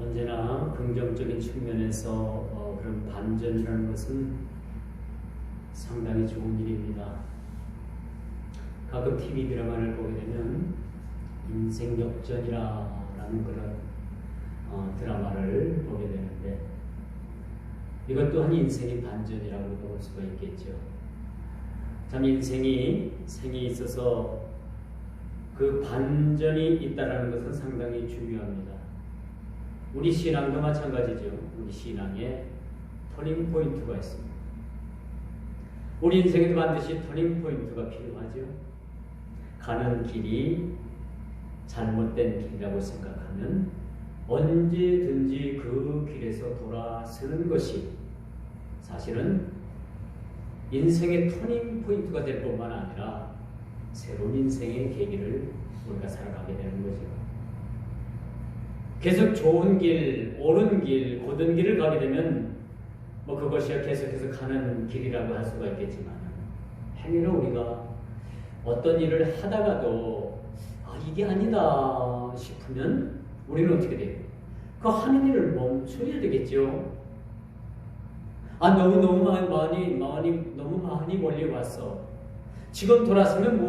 언제나 긍정적인 측면에서 그런 반전이라는 것은 상당히 좋은 일입니다. 가끔 TV 드라마를 보게 되면 인생 역전이라는 그런 드라마를 보게 되는데 이것 또한 인생의 반전이라고 볼 수가 있겠죠. 참 생이 있어서 그 반전이 있다는 것은 상당히 중요합니다. 우리 신앙도 마찬가지죠. 우리 신앙에 터닝 포인트가 있습니다. 우리 인생에도 반드시 터닝 포인트가 필요하죠. 가는 길이 잘못된 길이라고 생각하면 언제든지 그 길에서 돌아서는 것이 사실은 인생의 터닝 포인트가 될 뿐만 아니라 새로운 인생의 계기를 우리가 살아가게 되는 거죠. 계속 좋은 길, 옳은 길, 고든 길을 가게 되면 그것이 계속해서 가는 길이라고 할 수가 있겠지만 행위로 우리가 어떤 일을 하다가도 이게 아니다 싶으면 우리는 어떻게 돼요? 그 하는 일을 멈춰야 되겠죠. 너무 많이 몰려왔어. 지금 돌아서면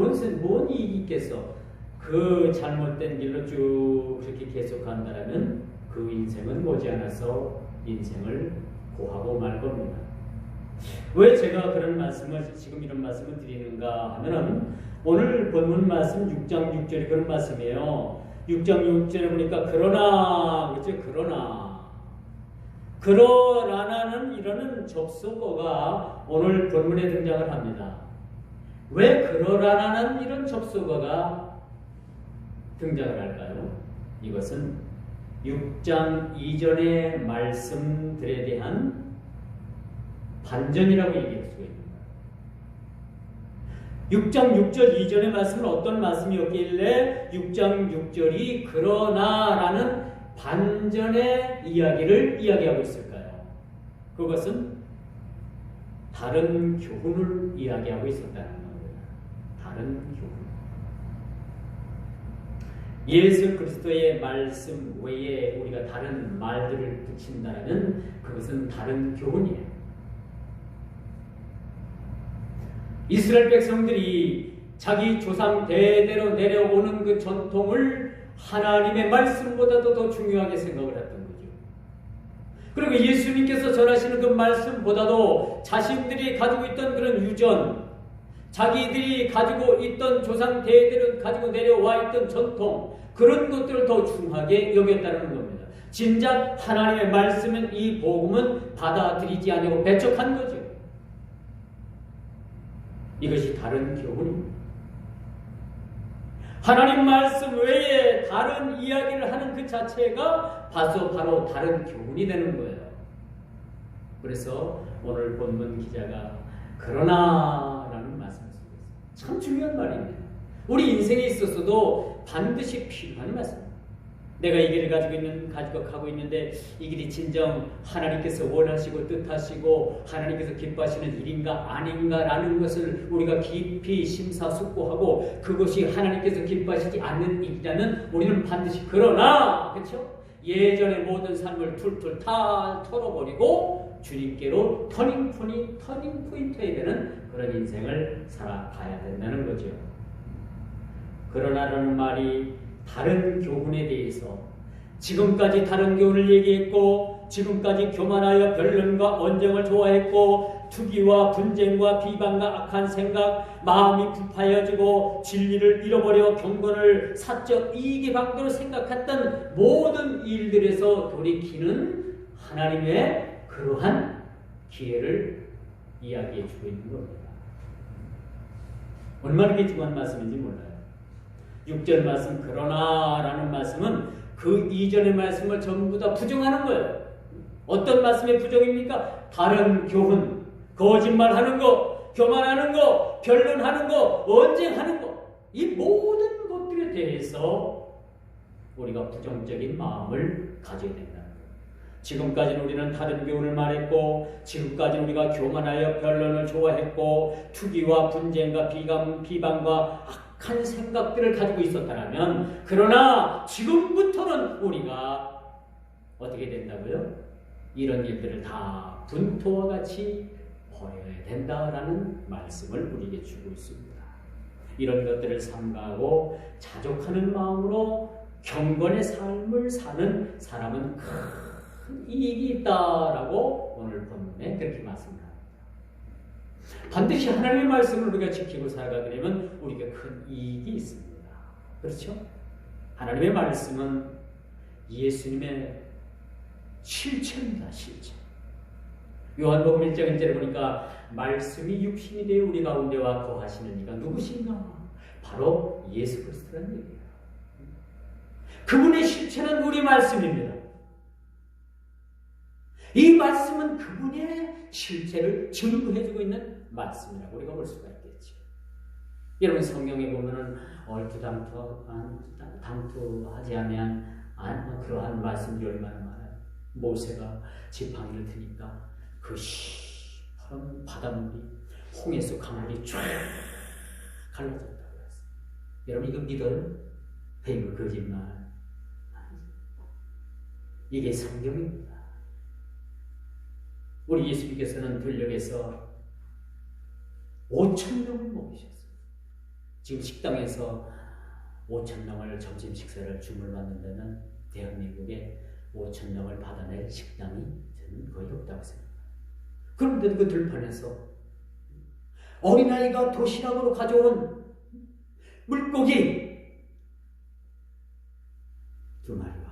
뭔 이익이 있겠어? 그 잘못된 길로 쭉 그렇게 계속 간다면 그 인생은 머지않아서 인생을 고하고 말 겁니다. 왜 제가 지금 이런 말씀을 드리는가 하면은 오늘 본문 말씀 6장 6절이 그런 말씀이에요. 6장 6절에 보니까 그렇죠? 그러나는 이러는 접속어가 오늘 본문에 등장을 합니다. 왜 그러나는 이런 접속어가 등장을 할까요? 이것은 6장 이전의 말씀들에 대한 반전이라고 얘기할 수가 있습니다. 6장 6절 이전의 말씀은 어떤 말씀이었길래 6장 6절이 그러나라는 반전의 이야기를 이야기하고 있을까요? 그것은 다른 교훈을 이야기하고 있었다는 겁니다. 다른 교훈. 예수 그리스도의 말씀 외에 우리가 다른 말들을 붙인다면 그것은 다른 교훈이에요. 이스라엘 백성들이 자기 조상 대대로 내려오는 그 전통을 하나님의 말씀보다도 더 중요하게 생각을 했던 거죠. 그리고 예수님께서 전하시는 그 말씀보다도 자신들이 가지고 있던 그런 유전, 자기들이 가지고 있던 조상 대대로 가지고 내려와 있던 전통, 그런 것들을 더 중하게 여겼다는 겁니다. 진작 하나님의 말씀은 이 복음은 받아들이지 않고 배척한 거죠. 이것이 다른 교훈입니다. 하나님 말씀 외에 다른 이야기를 하는 그 자체가 바로 다른 교훈이 되는 거예요. 그래서 오늘 본문 기자가 그러나라는 말씀을 쓰고 있습니다. 참 중요한 말입니다. 우리 인생에 있어서도 반드시 필요한 말씀입니다. 내가 이 길을 가지고 가고 있는데 이 길이 진정 하나님께서 원하시고 뜻하시고 하나님께서 기뻐하시는 일인가 아닌가라는 것을 우리가 깊이 심사숙고하고 그것이 하나님께서 기뻐하시지 않는 일이라면 우리는 반드시 그러나 그렇죠? 예전의 모든 삶을 툴툴 다 털어버리고 주님께로 터닝 포인트에 되는 그런 인생을 살아가야 된다는 거죠. 그러나라는 말이 다른 교훈에 대해서 지금까지 다른 교훈을 얘기했고 지금까지 교만하여 변론과 언쟁을 좋아했고 투기와 분쟁과 비방과 악한 생각 마음이 부파여지고 진리를 잃어버려 경건을 사적 이익의 방도로 생각했던 모든 일들에서 돌이키는 하나님의 그러한 기회를 이야기해 주고 있는 겁니다. 얼마나 깊은 말씀인지 몰라요. 6절 말씀 그러나라는 말씀은 그 이전의 말씀을 전부 다 부정하는 거예요. 어떤 말씀의 부정입니까? 다른 교훈, 거짓말하는 거, 교만하는 거, 변론하는 거, 언쟁하는 거, 이 모든 것들에 대해서 우리가 부정적인 마음을 가져야 된다는 거예요. 지금까지는 우리는 다른 교훈을 말했고 지금까지 우리가 교만하여 변론을 좋아했고 투기와 분쟁과 비방과 악한 생각들을 가지고 있었다면 그러나 지금부터는 우리가 어떻게 된다고요? 이런 일들을 다 분토와 같이 버려야 된다라는 말씀을 우리에게 주고 있습니다. 이런 것들을 삼가하고 자족하는 마음으로 경건의 삶을 사는 사람은 큰 이익이 있다라고 오늘 본문에 그렇게 말씀합니다. 반드시 하나님의 말씀을 우리가 지키고 살아가게 되면 우리가 큰 이익이 있습니다. 그렇죠? 하나님의 말씀은 예수님의 실체입니다. 실체. 요한복음 1장 1절에 보니까 말씀이 육신이 되어 우리 가운데 와 거하시는 이가 누구신가? 바로 예수 그리스도라는 얘기예요. 그분의 실체는 우리 말씀입니다. 이 말씀은 그분의 실체를 증거해주고 있는 말씀이라고 우리가 볼 수가 있겠죠. 여러분 성경에 보면은 얼토당토하지 않으면 그러한 말씀이 얼마나 많아요. 모세가 지팡이를 드니까 그 시퍼런 바닷물이 홍해수 강물이 쫙 갈라졌다고 했어요. 여러분 이거 믿어요? 이거 거짓말. 이게 성경입니다. 우리 예수님께서는 들녘에서 5,000명을 먹이셨어요. 지금 식당에서 5,000명을 점심 식사를 주문받는 데는 대한민국에 5,000명을 받아낼 식당이 저는 거의 없다고 생각합니다. 그런데 그 들판에서 어린아이가 도시락으로 가져온 물고기 2마리와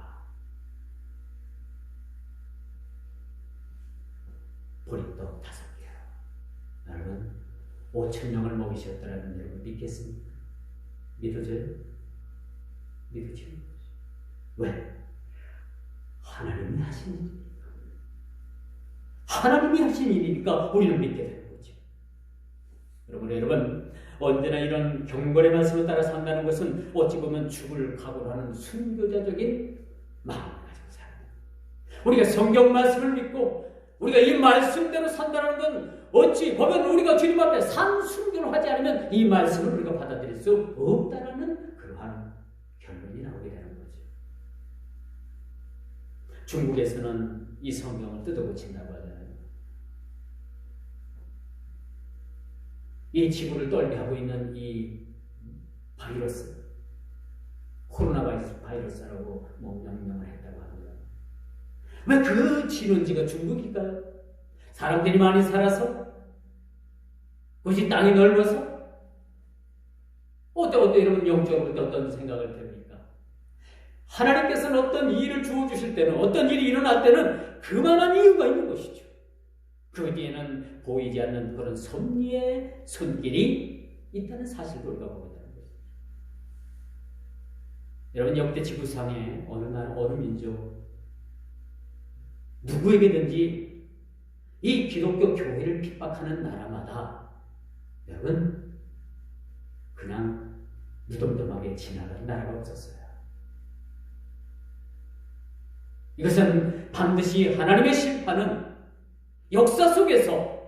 보리떡 5개. 여러분 5,000명을 먹이셨다라는 여러분 믿겠습니까? 믿어져요? 믿으죠? 왜? 하나님이 하신 일이니까. 하나님이 하신 일이니까 우리는 믿게 되는 거죠. 여러분 언제나 이런 경건의 말씀을 따라 산다는 것은 어찌 보면 죽을 각오를 하는 순교자적인 마음을 가지고 살아요. 우리가 성경 말씀을 믿고 우리가 이 말씀대로 산다는 건 어찌 보면 우리가 주님 앞에 산 순교를 하지 않으면 이 말씀을 우리가 받아들일 수 없다라는 그러한 결론이 나오게 되는 거죠. 중국에서는 이 성경을 뜯어고친다고 하잖아요. 이 지구를 떨게 하고 있는 이 바이러스, 코로나 바이러스라고 명명을 했다고 합니다. 왜 그 진원지가 중국일까요? 사람들이 많이 살아서? 그것이 땅이 넓어서? 어때 여러분 영적으로 어떤 생각을 해봅니까? 하나님께서는 어떤 일을 주어주실 때는 어떤 일이 일어날 때는 그만한 이유가 있는 것이죠. 그 뒤에는 보이지 않는 그런 섭리의 손길이 있다는 사실을 우리가 보게 되는 것입니다. 여러분 역대 지구상에 어느 날 어느 민족 누구에게든지 이 기독교 교회를 핍박하는 나라마다 여러분 그냥 무덤덤하게 지나가는 나라가 없었어요. 이것은 반드시 하나님의 심판은 역사 속에서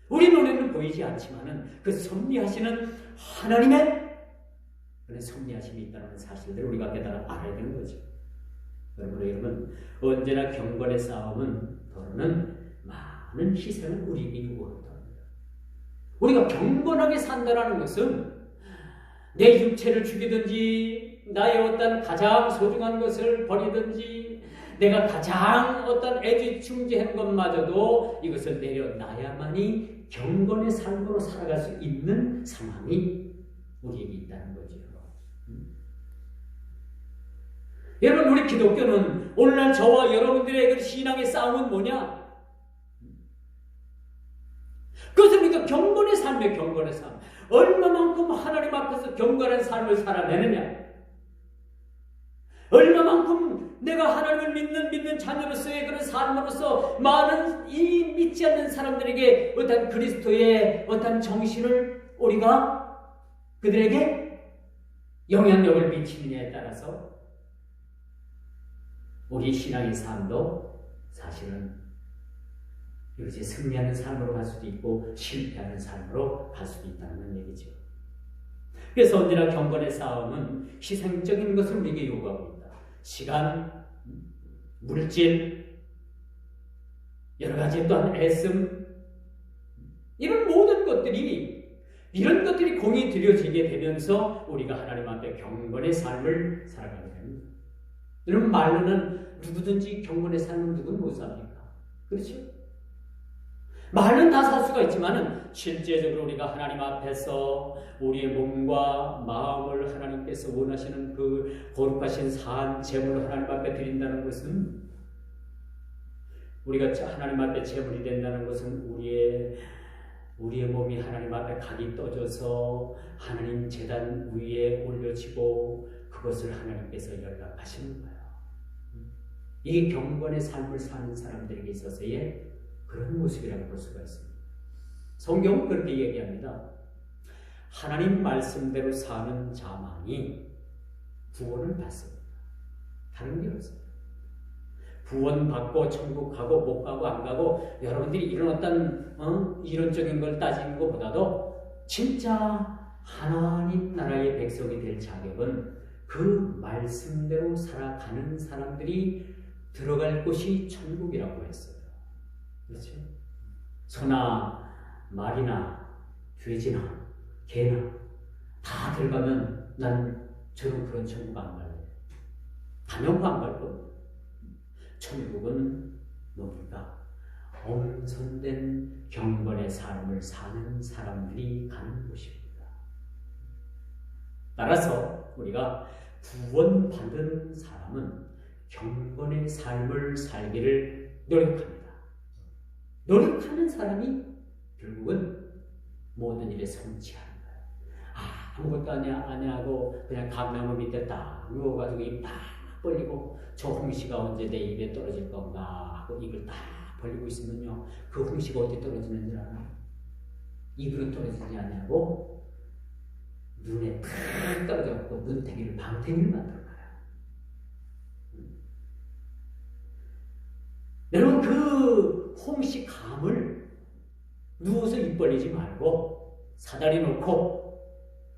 우리 눈에는 보이지 않지만은 그 섭리하시는 하나님의 그런 섭리하심이 있다는 사실들을 우리가 깨달아 알아야 되는 거죠. 여러분 언제나 경건의 싸움은 더러는 많은 희생을 우리에게 요구합니다. 우리가 경건하게 산다는 것은 내 육체를 죽이든지 나의 어떤 가장 소중한 것을 버리든지 내가 가장 어떤 애지중지한 것마저도 이것을 내려놔야만이 경건의 삶으로 살아갈 수 있는 상황이 우리에게 있다는 거죠. 여러분 우리 기독교는 오늘날 저와 여러분들의 그 신앙의 싸움은 뭐냐? 그것은 우리가 경건의 삶이에요. 경건의 삶. 얼마만큼 하나님 앞에서 경건한 삶을 살아내느냐? 얼마만큼 내가 하나님을 믿는 자녀로서의 그런 삶으로서 많은 이 믿지 않는 사람들에게 어떤 그리스도의 어떤 정신을 우리가 그들에게 영향력을 미치느냐에 따라서 우리 신앙의 삶도 사실은 이것이 승리하는 삶으로 갈 수도 있고 실패하는 삶으로 갈 수도 있다는 얘기죠. 그래서 언제나 경건의 싸움은 희생적인 것을 우리에게 요구하고 있다. 시간, 물질, 여러 가지 또한 애씀, 이런 모든 것들이 공이 들여지게 되면서 우리가 하나님 앞에 경건의 삶을 살아가게 됩니다. 여러분, 말로는 누구든지 경건의 삶을 누구는 못 삽니까? 그렇죠? 말은 다 살 수가 있지만은 실제적으로 우리가 하나님 앞에서 우리의 몸과 마음을 하나님께서 원하시는 그 거룩하신 산 제물을 하나님 앞에 드린다는 것은, 우리가 하나님 앞에 제물이 된다는 것은 우리의 몸이 하나님 앞에 각이 떠져서 하나님 제단 위에 올려지고 그것을 하나님께서 열납하시는 거예요. 이게 경건의 삶을 사는 사람들에게 있어서의 그런 모습이라고 볼 수가 있습니다. 성경은 그렇게 얘기합니다. 하나님 말씀대로 사는 자만이 구원을 받습니다. 다른 게 없습니다. 구원 받고 천국 가고 못 가고 안 가고 여러분들이 이런 어떤 이론적인 걸 따지는 것보다도 진짜 하나님 나라의 백성이 될 자격은 그 말씀대로 살아가는 사람들이 들어갈 곳이 천국이라고 했어요. 그렇죠? 소나 말이나 돼지나 개나 다 들어가면 난 저런 그런 천국 안 갈래. 단연코 안 갈 겁니다. 천국은 뭡니까? 엄선된 경건의 삶을 사는 사람들이 가는 곳입니다. 따라서 우리가 구원받은 사람은 경건의 삶을 살기를 노력합니다. 노력하는 사람이 결국은 모든 일에 성취하는 거예요. 아무것도 안 하고 그냥 감나무 밑에 딱 누워가지고 입 딱 벌리고 저 홍시가 언제 내 입에 떨어질 건가 하고 입을 딱 벌리고 있으면요, 그 홍시가 어디 떨어지는지 알아요? 입으로 떨어지지 않냐고 눈에 탁 떨어져갖고 눈탱이를 방탱이를 만들어놔요. 여러분, 그 홍시 감을 누워서 입 벌리지 말고 사다리 놓고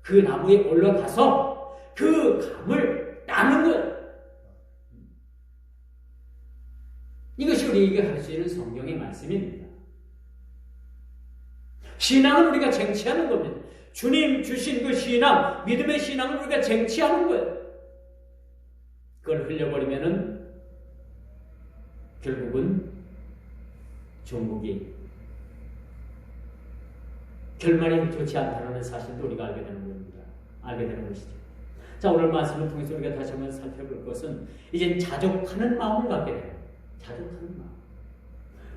그 나무에 올라가서 그 감을 따는 거예요. 이것이 우리에게 할 수 있는 성경의 말씀입니다. 신앙은 우리가 쟁취하는 겁니다. 주님 주신 그 신앙, 믿음의 신앙을 우리가 쟁취하는 거예요. 그걸 흘려버리면은 결국은 종국이 결말이 좋지 않다는 사실도 우리가 알게 되는 겁니다. 알게 되는 것이죠. 자, 오늘 말씀을 통해서 우리가 다시 한번 살펴볼 것은 이제 자족하는 마음을 갖게 돼요. 자족하는 마음.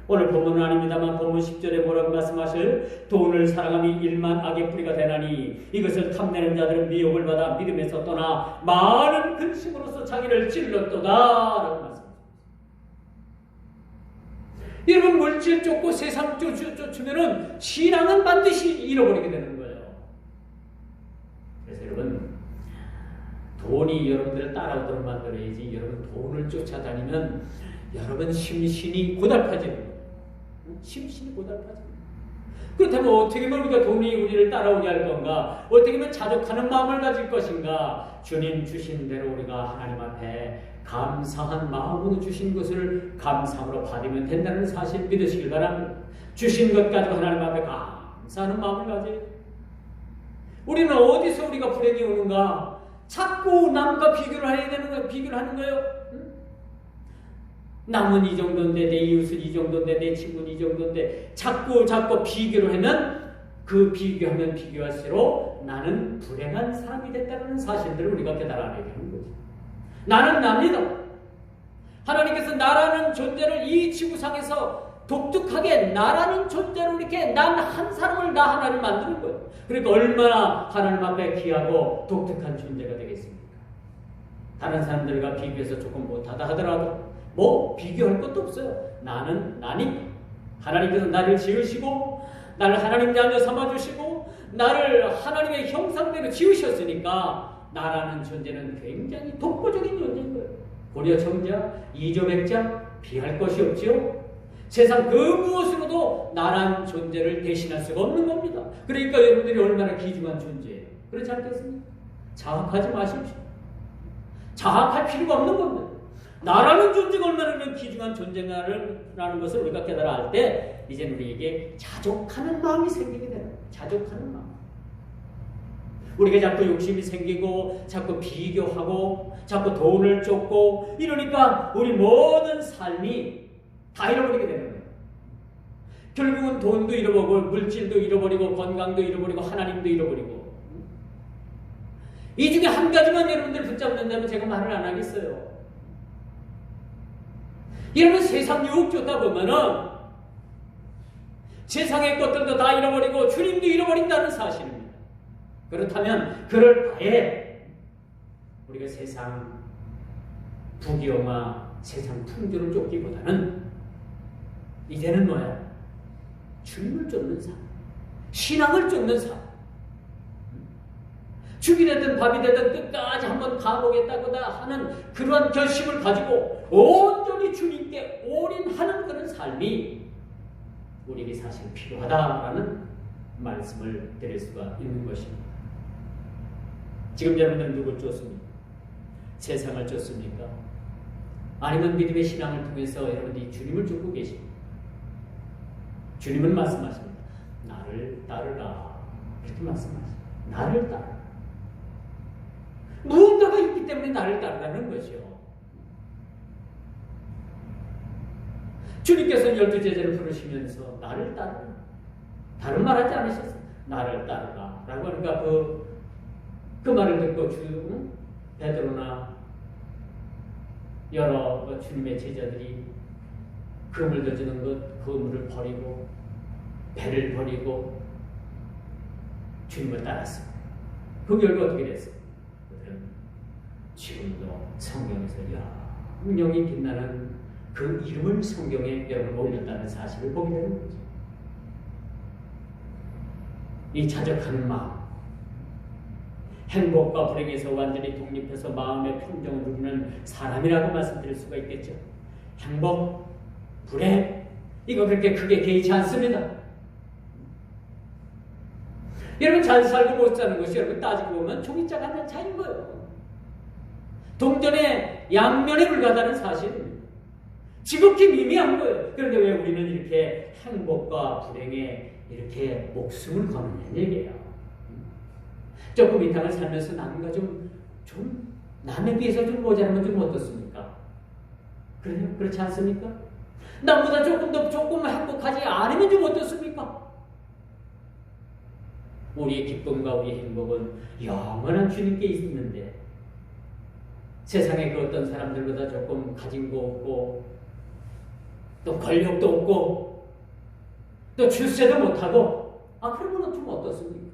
오늘 본문은 아닙니다만 본문 10절에 뭐라고 말씀하실? 돈을 사랑함이 일만 악의 뿌리가 되나니 이것을 탐내는 자들은 미혹을 받아 믿음에서 떠나 많은 근심으로서 자기를 찔렀도다 라고 말씀하십니다. 여러분, 물질 쫓고 세상 쫓으면은 신앙은 반드시 잃어버리게 되는 거예요. 그래서 여러분, 돈이 여러분들을 따라오도록 만들어야지 여러분 돈을 쫓아다니면 여러분 심신이 고달파지는 거예요. 심신이 고달파지는 거예요. 그렇다면 어떻게 하면 우리가 돈이 우리를 따라오게 할 건가? 어떻게 하면 자족하는 마음을 가질 것인가? 주님 주신 대로 우리가 하나님 앞에 감사한 마음으로 주신 것을 감사함으로 받으면 된다는 사실 믿으시길 바랍니다. 주신 것 가지고 하나님 앞에 감사하는 마음을 가져야 돼요. 우리는 어디서 우리가 불행이 오는가? 자꾸 남과 비교를 해야 되는 거예요. 비교를 하는 거예요. 남은 이 정도인데, 내 이웃은 이 정도인데, 내 친구는 이 정도인데, 자꾸 비교를 하면 그 비교하면 비교할수록 나는 불행한 사람이 됐다는 사실들을 우리가 깨달아야 되는 거죠. 나는 납니다. 하나님께서 나라는 존재를 이 지구상에서 독특하게 나라는 존재로 이렇게 난 한 사람을 나 하나를 만드는 거예요. 그러니까 얼마나 하나님 앞에 귀하고 독특한 존재가 되겠습니까? 다른 사람들과 비교해서 조금 못하다 하더라도 뭐 비교할 것도 없어요. 나니 하나님께서 나를 지으시고 나를 하나님 자녀 삼아주시고 나를 하나님의 형상대로 지으셨으니까 나라는 존재는 굉장히 독보적인 존재인 거예요. 고려 청자, 이조백자 비할 것이 없지요. 세상 그 무엇으로도 나라는 존재를 대신할 수가 없는 겁니다. 그러니까 여러분들이 얼마나 귀중한 존재예요. 그렇지 않겠습니까? 자학하지 마십시오. 자학할 필요가 없는 겁니다. 나라는 존재가 얼마나 귀중한 존재라는 것을 우리가 깨달아 알 때 이제 우리에게 자족하는 마음이 생기게 되는 거예요. 자족하는 마음. 우리가 자꾸 욕심이 생기고 자꾸 비교하고 자꾸 돈을 쫓고 이러니까 우리 모든 삶이 다 잃어버리게 되는 거예요. 결국은 돈도 잃어버리고 물질도 잃어버리고 건강도 잃어버리고 하나님도 잃어버리고 이 중에 한 가지만 여러분들 붙잡는다면 제가 말을 안 하겠어요. 여러분 세상 유혹 쫓다 보면은 세상의 것들도 다 잃어버리고 주님도 잃어버린다는 사실입니다. 그렇다면 그럴 바에 우리가 세상 부귀영화 세상 풍조를 쫓기보다는 이제는 뭐야? 주님을 쫓는 삶, 신앙을 쫓는 삶. 죽이 되든 밥이 되든 끝까지 한번 가보겠다고다 하는 그러한 결심을 가지고 온전히 주님께 올인하는 그런 삶이 우리에게 사실 필요하다라는 말씀을 드릴 수가 있는 것입니다. 지금 여러분들은 누굴 쫓습니까? 세상을 쫓습니까? 아니면 믿음의 신앙을 통해서 여러분들이 주님을 쫓고 계십니까? 주님은 말씀하십니다. 나를 따르라. 이렇게 말씀하십니다. 나를 따르라. 무언가가 있기 때문에 나를 따르라는 것이요. 주님께서는 12제자를 부르시면서 나를 따르라. 다른 말 하지 않으셨어요. 나를 따르라. 라고 하니까 그 말을 듣고 베드로나 여러 주님의 제자들이 그물 던지는 것, 그물을 버리고 배를 버리고 주님을 따랐습니다. 그 결과 어떻게 됐어요? 그들은 지금도 성경에서 영영이 빛나는 그 이름을 성경에 여러분 올렸다는 사실을 보게 되는 거죠. 이 자족하는 마음, 행복과 불행에서 완전히 독립해서 마음의 평정을 누리는 사람이라고 말씀드릴 수가 있겠죠. 행복, 불행, 이거 그렇게 크게 개의치 않습니다. 여러분 잘 살고 못 사는 것이 여러분 따지고 보면 종이짝 한 장 차이인 거예요. 동전의 양면에 불과하다는 사실입니다. 지극히 미미한 거예요. 그런데 왜 우리는 이렇게 행복과 불행에 이렇게 목숨을 거느냐는 얘기예요. 조금 이 땅을 살면서 남과 좀 남에 비해서 좀 모자라면 좀 어떻습니까? 그래요? 그렇지 않습니까? 남보다 조금 행복하지 않으면 좀 어떻습니까? 우리의 기쁨과 우리의 행복은 영원한 주님께 있는데 세상의 그 어떤 사람들보다 조금 가진 거 없고 또 권력도 없고 또 출세도 못하고 그러면 좀 어떻습니까?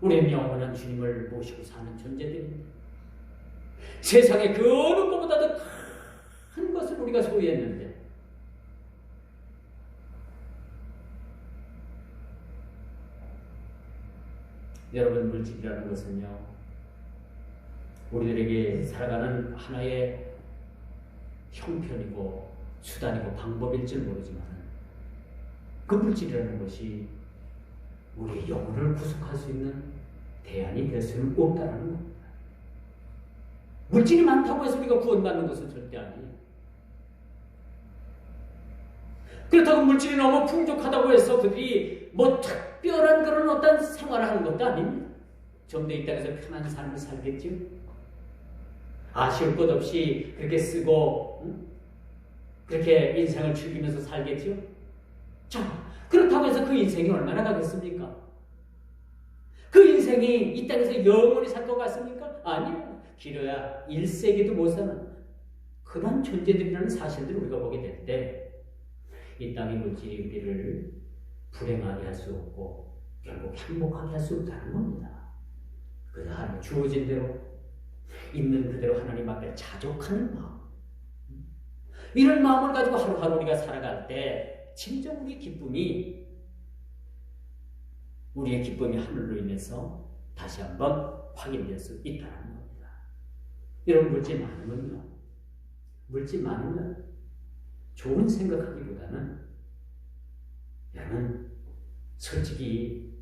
우리는 영원한 주님을 모시고 사는 존재들입니다. 세상의 그 어느 것보다도 큰 것을 우리가 소유했는데 여러분 물질이라는 것은요 우리들에게 살아가는 하나의 형편이고 수단이고 방법일 줄 모르지만 그 물질이라는 것이 우리의 영혼을 구속할 수 있는 대안이 될 수는 없다는 겁니다. 물질이 많다고 해서 우리가 구원받는 것은 절대 아니에요. 그렇다고 물질이 너무 풍족하다고 해서 그들이 뭐 특별한 그런 어떤 생활을 하는 것도 아닙니다. 좀 더 이 땅에서 편한 삶을 살겠죠. 아쉬울 것 없이 그렇게 쓰고 그렇게 인생을 즐기면서 살겠죠. 자, 그렇다고 해서 그 인생이 얼마나 가겠습니까? 그 인생이 이 땅에서 영원히 살 것 같습니까? 아니요. 길어야 1세기도 못 사는 그런 존재들이라는 사실들을 우리가 보게 될 때 이 땅의 물질이 우리를 불행하게 할 수 없고 결국 행복하게 할 수 없다는 겁니다. 그래서 하나님 주어진 대로 있는 그대로 하나님 앞에 자족하는 마음, 이런 마음을 가지고 하루하루 우리가 살아갈 때 진정 우리의 기쁨이 하늘로 인해서 다시 한번 확인될 수 있다는 겁니다. 이런 물질 많으면 좋은 생각하기보다는 여러분 솔직히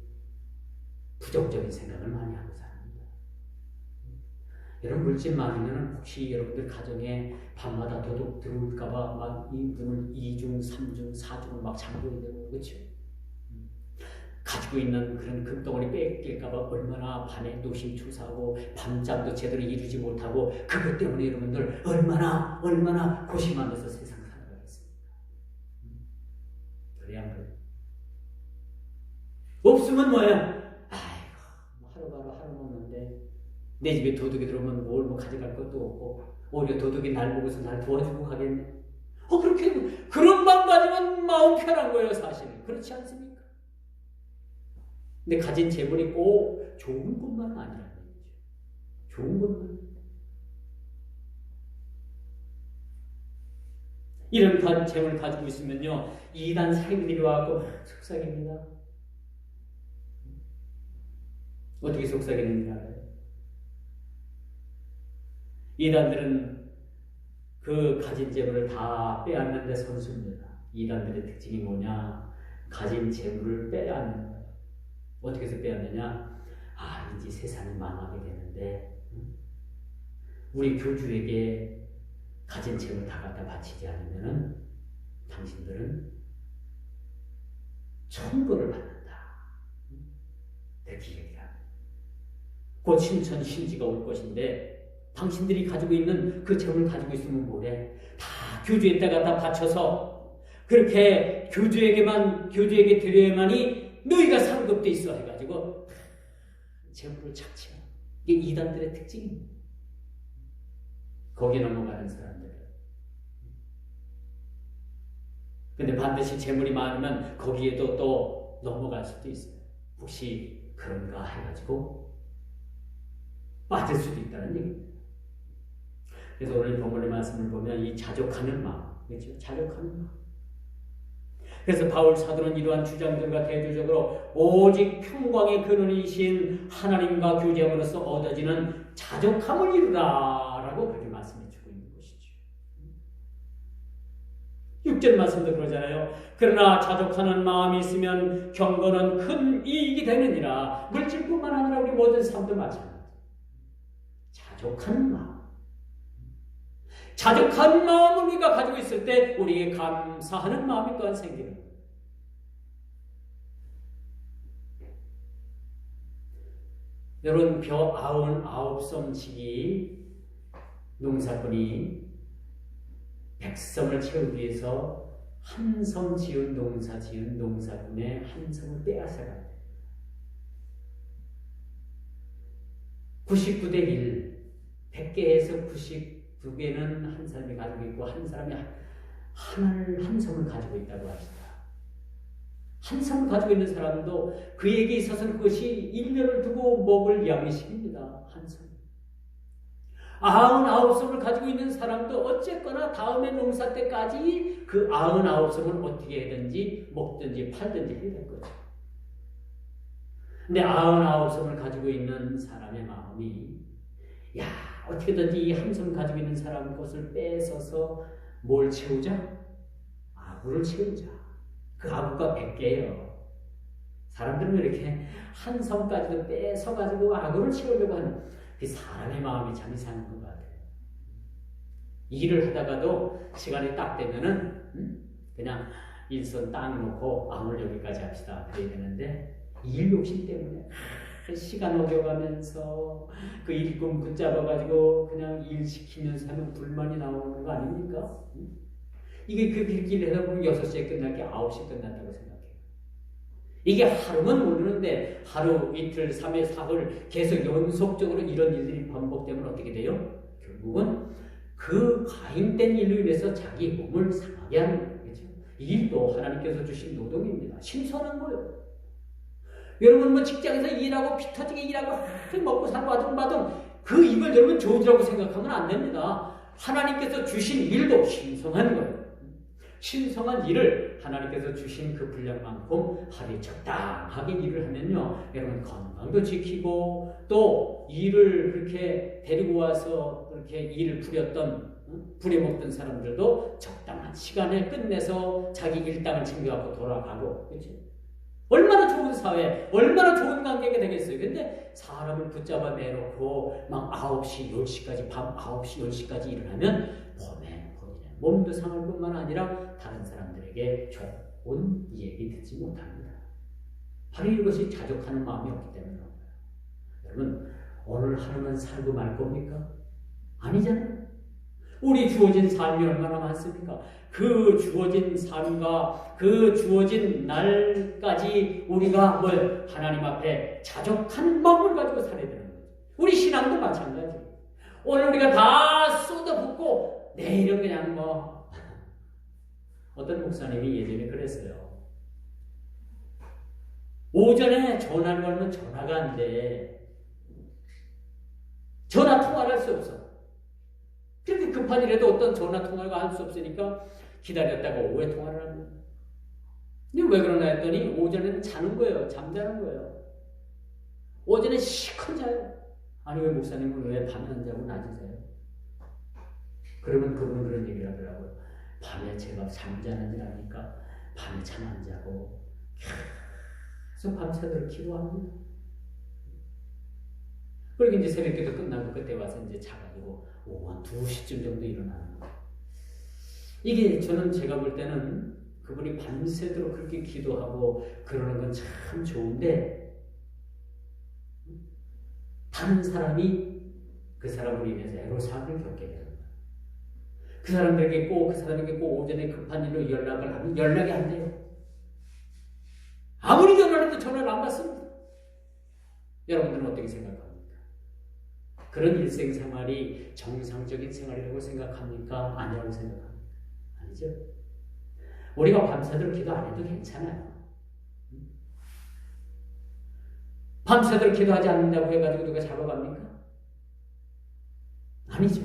부정적인 생각을 많이 하고 삽니다. 이런 물질 많으면 혹시 여러분들 가정에 밤마다 도둑 들어올까봐 막 문을 2중, 3중, 4중을 막 잠궈야 되고, 그렇죠? 가지고 있는 그런 금덩어리 뺏길까봐 얼마나 밤에 노심초사하고 밤잠도 제대로 이루지 못하고 그것 때문에 여러분들 얼마나 고심하면서 세상 살아가겠습니까? 그래 안 그래? 없으면 뭐야? 아이고 하루바로 하루 먹는데 내 집에 도둑이 들어오면 뭘 가져갈 것도 없고 오히려 도둑이 날 보고서 날 도와주고 가겠네. 그렇게 그런 방 가지면 마음 편한 거예요, 사실. 그렇지 않습니까? 근데 가진 재물이 꼭 좋은 것만 아니라는 얘기죠. 좋은 것만. 이런 재물을 가지고 있으면요, 이단 사람들이 와서 속삭입니다. 어떻게 속삭이는지 알아요? 이단들은 그 가진 재물을 다 빼앗는데 선수입니다. 이단들의 특징이 뭐냐? 가진 재물을 빼앗는 거예요. 어떻게 해서 빼앗느냐? 이제 세상이 망하게 되는데 우리 교주에게 가진 재물 다 갖다 바치지 않으면 당신들은 천벌을 받는다. 이렇게 얘기합니다. 곧 신천 신지가 올 것인데 당신들이 가지고 있는 그 재물을 가지고 있으면 뭐래? 다 교주에다가 다 바쳐서 그렇게 교주에게 드려야만이 너희가 상급돼 있어 해가지고 재물을 착취해. 이게 이단들의 특징입니다. 거기에 넘어가는 사람들. 근데 반드시 재물이 많으면 거기에도 또 넘어갈 수도 있어요. 혹시 그런가 해가지고 빠질 수도 있다는 얘기입니다. 그래서 오늘 본문의 말씀을 보면 이 자족하는 마음, 그렇죠? 자족하는 마음. 그래서 바울 사도는 이러한 주장들과 대조적으로 오직 평강의 근원이신 하나님과 교제함으로써 얻어지는 자족함을 이루라 라고 그렇게 말씀해 주고 있는 것이죠. 6절 말씀도 그러잖아요. 그러나 자족하는 마음이 있으면 경건은 큰 이익이 되느니라. 물질뿐만 아니라 우리 모든 삶도 마찬가지. 자족하는 마음. 자족한 마음을 우리가 가지고 있을 때 우리에게 감사하는 마음이 또한 생기는 거예요. 여러분, 벼 99섬 농사꾼이 100섬을 채우기 위해서 한 섬 지은 농사꾼의 한 섬을 빼앗아가요. 99대 1, 100개에서 99개는 한 사람이 가지고 있고 한 사람이 한 섬을 가지고 있다고 합시다. 한 섬을 가지고 있는 사람도 그에게 있어서는 그것이 1년을 두고 먹을 양식입니다. 한 섬. 99섬을 가지고 있는 사람도 어쨌거나 다음에 농사 때까지 그 99섬을 어떻게 하든지 먹든지 팔든지 해야 될 거죠. 근데 99섬을 가지고 있는 사람의 마음이 어떻게든지 이 한 섬 가지고 있는 사람 것을 뺏어서 뭘 채우자? 아구를 채우자. 그 아구가 100개예요. 사람들은 이렇게 한 섬까지도 뺏어가지고 아구를 채우려고 하는 그 사람의 마음이 참 이상한 것 같아요. 일을 하다가도 시간이 딱 되면은 그냥 일선 딱 놓고 오늘 여기까지 합시다. 그래야 되는데 일 욕심 때문에 시간 어겨가면서 그 일꾼 붙잡아가지고 그냥 일 시키면서 하면 불만이 나오는 거 아닙니까? 이게 그 빌기를 하다 보면 6시에 끝날 게 9시에 끝난다고 생각해요. 이게 하루만 모르는데 하루, 이틀, 3일, 4일 계속 연속적으로 이런 일들이 반복되면 어떻게 돼요? 결국은 그 가임된 일로 인해서 자기 몸을 상하게 하는 거예요. 그렇죠? 이 일도 하나님께서 주신 노동입니다. 신선한 거예요. 여러분 직장에서 일하고 피 터지게 일하고 먹고 살고 아둥바둥 그 입을 여러분 조지라고 생각하면 안 됩니다. 하나님께서 주신 일도 신성한 거예요. 신성한 일을 하나님께서 주신 그 분량만큼 하루에 적당하게 일을 하면요, 여러분 건강도 지키고 또 일을 그렇게 데리고 와서 그렇게 일을 부려먹던 사람들도 적당한 시간에 끝내서 자기 일당을 챙겨갖고 돌아가고, 그렇죠? 얼마나 좋은 사회, 얼마나 좋은 관계가 되겠어요. 근데 사람을 붙잡아 매놓고 막 9시, 10시까지, 밤 9시, 10시까지 일어나면 본인의 몸도 상할 뿐만 아니라 다른 사람들에게 좋은 얘기 듣지 못합니다. 바로 이것이 자족하는 마음이 없기 때문에 여러분, 오늘 하루만 살고 말 겁니까? 아니잖아요. 우리 주어진 삶이 얼마나 많습니까? 그 주어진 삶과 그 주어진 날까지 우리가 하나님 앞에 자족한 마음을 가지고 살아야 되는 거죠. 우리 신앙도 마찬가지예요. 오늘 우리가 다 쏟아붓고 내일은 그냥 어떤 목사님이 예전에 그랬어요. 오전에 전화를 걸면 전화가 안 돼. 전화 통화를 할 수 없어. 그렇게 급한 일에도 어떤 전화 통화를 할 수 없으니까 기다렸다가 오후에 통화를 합니다. 근데 왜 그러나 했더니 오전에는 자는 거예요. 잠자는 거예요. 오전에 시컷 자요. 아니 왜 목사님은 왜 밤에 안 자고 낮에 자요? 그러면 그분은 그런 얘기를 하더라고요. 밤에 제가 잠자는 일 아니까 밤에 잠 안 자고 계속 밤새도록 기도합니다. 그리고 이제 새벽기도 끝나고 그때 와서 이제 자가지고 오후 한 2시쯤 정도 일어나는 거예요. 이게 저는 제가 볼 때는 그분이 밤새도록 그렇게 기도하고 그러는 건 참 좋은데 다른 사람이 그 사람으로 인해서 애로사항을 겪게 되는 거예요. 그 사람에게 꼭 오전에 급한 일로 연락을 하면 연락이 안 돼요. 아무리 전화를 해도 전화를 안 받습니다. 여러분들은 어떻게 생각합니까? 그런 일생생활이 정상적인 생활이라고 생각합니까? 아니라고 생각합니까? 아니죠. 우리가 밤새도록 기도 안 해도 괜찮아요. 밤새도록 기도하지 않는다고 해가지고 누가 잡아갑니까? 아니죠.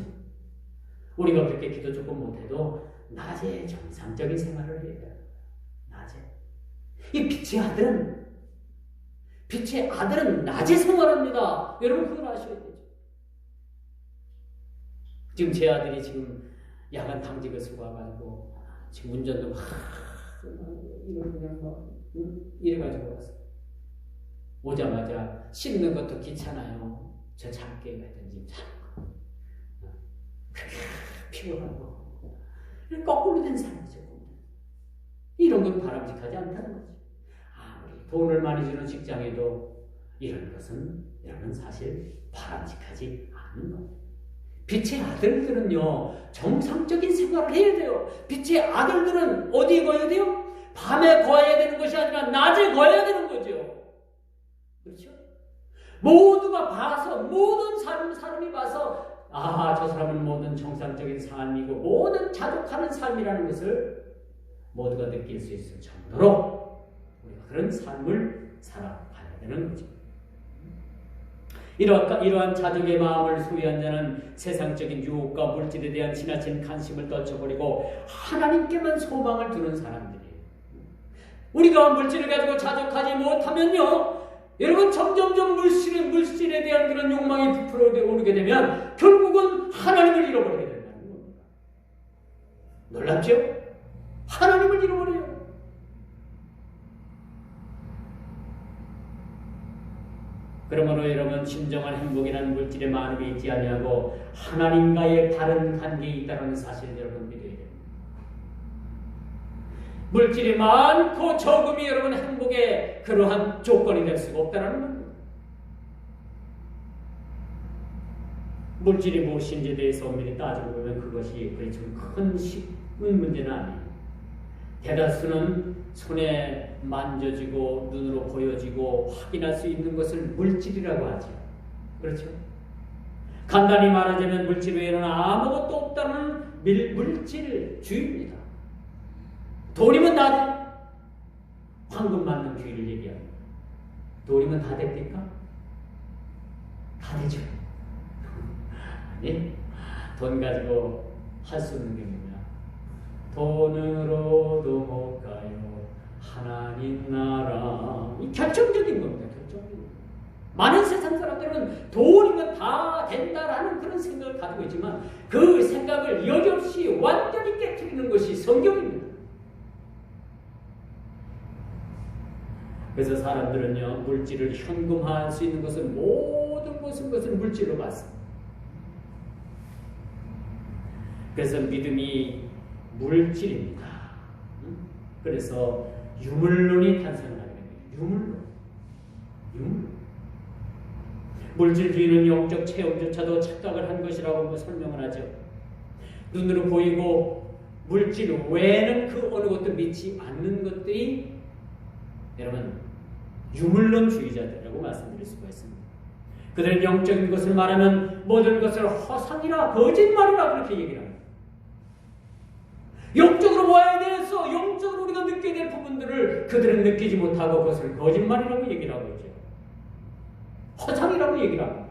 우리가 그렇게 기도 조금 못해도 낮에 정상적인 생활을 해야 돼요. 낮에. 이 빛의 아들은 낮에 생활합니다. 여러분 그걸 아셔야 되죠. 지금 제 아들이 지금 야간 당직을 쓰고 와가지고 지금 운전도 이래가지고 왔어. 오자마자 씻는 것도 귀찮아요. 저 잠게 가든지 그렇게 피곤하고 거꾸로 된 삶이죠. 이런 건 바람직하지 않다는 거죠. 아무리 돈을 많이 주는 직장에도 이런 것은 여러분 사실 바람직하지 않은 거예요. 빛의 아들들은요 정상적인 생활을 해야 돼요. 빛의 아들들은 어디에 거해야 돼요? 밤에 거해야 되는 것이 아니라 낮에 거해야 되는 거죠. 그렇죠? 모두가 봐서 모든 사람이 봐서 저 사람은 모든 정상적인 삶이고 모든 자족하는 삶이라는 것을 모두가 느낄 수 있을 정도로 우리가 그런 삶을 살아가야 되는 거죠. 이러한 자족의 마음을 소유한 자는 세상적인 유혹과 물질에 대한 지나친 관심을 떨쳐버리고 하나님께만 소망을 두는 사람들이에요. 우리가 물질을 가지고 자족하지 못하면요 여러분 점점점 물질에 대한 그런 욕망이 부풀어 오르게 되면 결국은 하나님을 잃어버리게 된다는 겁니다. 놀랍죠? 하나님을 잃어버려요. 그러므로 여러분 진정한 행복이라는 물질의 많음이 있지 아니하고 하나님과의 바른 관계에 있다는 사실을 여러분 믿어야 됩니다. 물질이 많고 적음이 여러분 행복의 그러한 조건이 될 수가 없다는 겁니다. 물질이 무엇인지에 대해서 엄밀히 따지고 보면 그것이 그리 좀 큰 문제는 아니에요. 대다수는 손에 만져지고 눈으로 보여지고 확인할 수 있는 것을 물질이라고 하죠. 그렇죠? 간단히 말하자면 물질 외에는 아무것도 없다는 물질주의입니다. 돈이면 다 돼. 황금 맞는 주의를 얘기합니다. 돈이면 다 됩니까? 다 되죠. 아니, 돈 가지고 할 수 있는 게 뭐냐? 돈으로도 못 가요. 하나님 나라. 이 결정적인 겁니다. 결정적인. 많은 세상 사람들은 돈이면 다 된다라는 그런 생각을 가지고 있지만 그 생각을 여지없이 완전히 깨트리는 것이 성경입니다. 그래서 사람들은요, 물질을 현금화할 수 있는 것은 모든 것을 물질로 봤습니다. 그래서 믿음이 물질입니다. 그래서 유물론이 탄생하게 됩니다. 유물론. 물질주의는 영적 체험조차도 착각을 한 것이라고 설명을 하죠. 눈으로 보이고 물질 외에는 그 어느 것도 믿지 않는 것들이 여러분 유물론주의자들이라고 말씀드릴 수가 있습니다. 그들은 영적인 것을 말하면 모든 것을 허상이라 거짓말이라 그렇게 얘기를 합니다. 영적으로 보아야 돼서 영적으로 우리가 느껴야 될 부분들을 그들은 느끼지 못하고 그것을 거짓말이라고 얘기를 하고 있죠. 허상이라고 얘기를 합니다.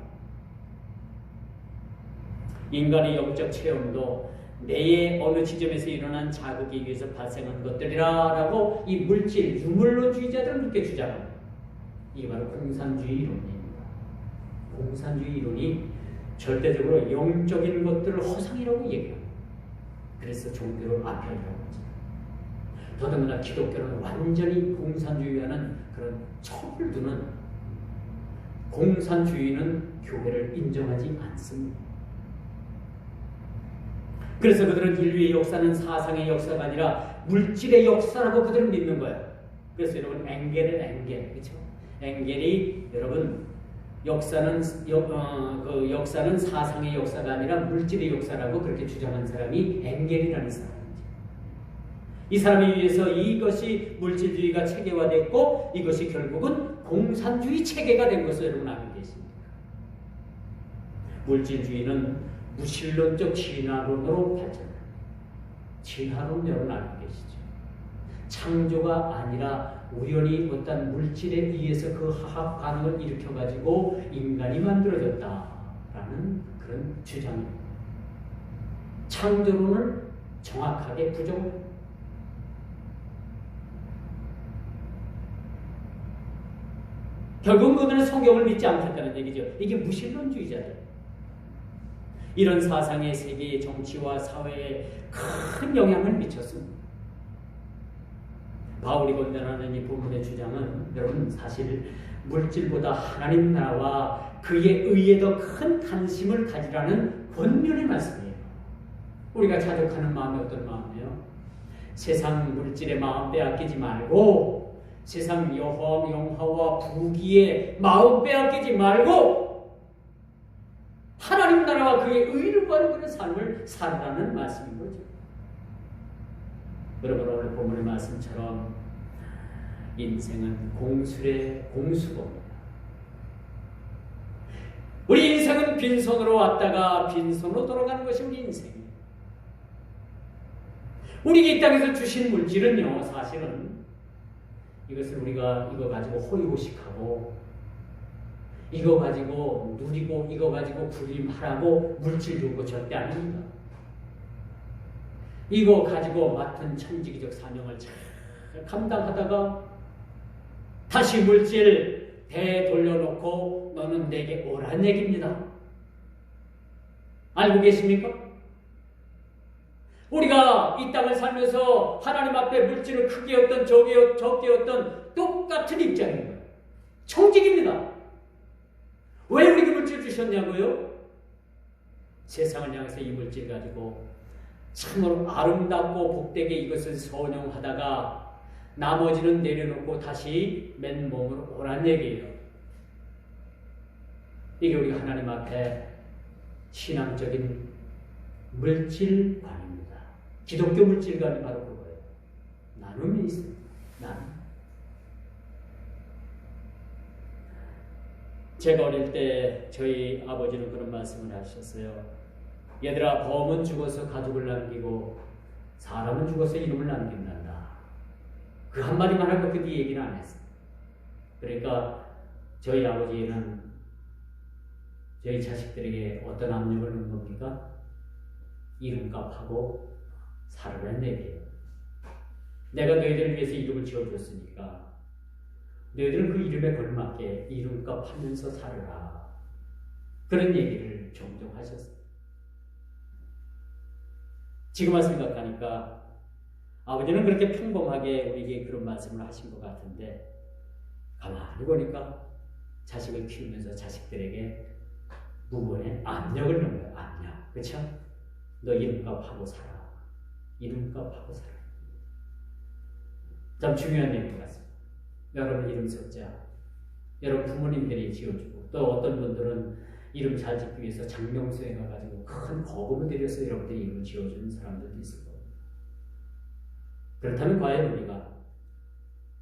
인간의 영적 체험도 뇌의 어느 지점에서 일어난 자극에 의해서 발생한 것들이라고 이 물질, 유물론주의자들은 그렇게 주장합니다. 이게 바로 공산주의 이론입니다. 공산주의 이론이 절대적으로 영적인 것들을 허상이라고 얘기합니다. 그래서 종교를 아편이라고 하죠. 더더군다나 기독교는 완전히 공산주의와는 그런 척을 두는 공산주의는 교회를 인정하지 않습니다. 그래서 그들은 인류의 역사는 사상의 역사가 아니라 물질의 역사라고 그들은 믿는 거예요. 그래서 여러분 엥겔, 그렇죠? 엥겔이 여러분 역사는 사상의 역사가 아니라 물질의 역사라고 그렇게 주장한 사람이 엥겔이라는 사람이죠. 이 사람에 의해서 이것이 물질주의가 체계화됐고 이것이 결국은 공산주의 체계가 된 것을 여러분 알고 계십니까? 물질주의는 무신론적 진화론으로 발전합니다. 진화론 여러분 알고 계시죠? 창조가 아니라 우연히 어떤 물질에 의해서 그 화학 반응을 일으켜가지고 인간이 만들어졌다라는 그런 주장입니다. 창조론을 정확하게 부정합니다. 결국 그들은 성경을 믿지 않겠다는 얘기죠. 이게 무신론주의자들. 이런 사상의 세계의 정치와 사회에 큰 영향을 미쳤습니다. 바울이 건면하는 이 본문의 주장은 여러분 사실 물질보다 하나님 나라와 그에 의해 더 큰 관심을 가지라는 권면의 말씀이에요. 우리가 자족하는 마음이 어떤 마음이에요? 세상 물질의 마음 빼앗기지 말고 세상 영화와 부귀에 마음 빼앗기지 말고 하나님 나라와 그의 의를 구하는 그런 삶을 살라는 말씀인 거죠. 여러분 오늘 본문의 말씀처럼 인생은 공수입니다. 우리 인생은 빈손으로 왔다가 빈손으로 돌아가는 것이 우리 인생이에요. 우리에게 이 땅에서 주신 물질은요, 사실은 이것을 우리가 이거 가지고 호의호식하고 이거 가지고 누리고 이거 가지고 군림하라고 물질 준 거 절대 아닙니다. 이거 가지고 맡은 천지기적 사명을 잘 감당하다가 다시 물질 대 돌려놓고 너는 내게 오란 얘기입니다. 알고 계십니까? 우리가 이 땅을 살면서 하나님 앞에 물질을 크게 어떤 적게 어떤 똑같은 입장입니다. 청직입니다. 왜 우리에게 물질 주셨냐고요? 세상을 향해서 이 물질 가지고 참으로 아름답고 복되게 이것을 선용하다가 나머지는 내려놓고 다시 맨몸으로 오란 얘기예요. 이게 우리가 하나님 앞에 신앙적인 물질관입니다. 기독교 물질관이 바로 그거예요. 나눔이 있습니다. 나눔. 제가 어릴 때 저희 아버지는 그런 말씀을 하셨어요. 얘들아, 범은 죽어서 가족을 남기고 사람은 죽어서 이름을 남긴단다. 그 한마디만 하고 그 뒤 얘기는 안 했어요. 그러니까 저희 아버지는 저희 자식들에게 어떤 압력을 넣는 겁니까? 이름값하고 살으란 얘기예요. 내가 너희들을 위해서 이름을 지어줬으니까 너희들은 그 이름에 걸맞게 이름값 하면서 살아라. 그런 얘기를 종종 하셨어요. 지금 와서 생각하니까 아버지는 그렇게 평범하게 우리에게 그런 말씀을 하신 것 같은데 가만히 보니까 자식을 키우면서 자식들에게 무번의 압력을 넣은 거예요. 압력. 그렇죠? 너 이름값 하고 살아. 이름값 하고 살아. 참 중요한 얘기 같습니다. 여러분 이름 석자, 여러분 부모님들이 지어주고 또 어떤 분들은 이름 잘 짓기 위해서 장명소에 가가지고 큰 거금을 들여서 여러분들이 이름을 지어주는 사람들도 있을 겁니다. 그렇다면 과연 우리가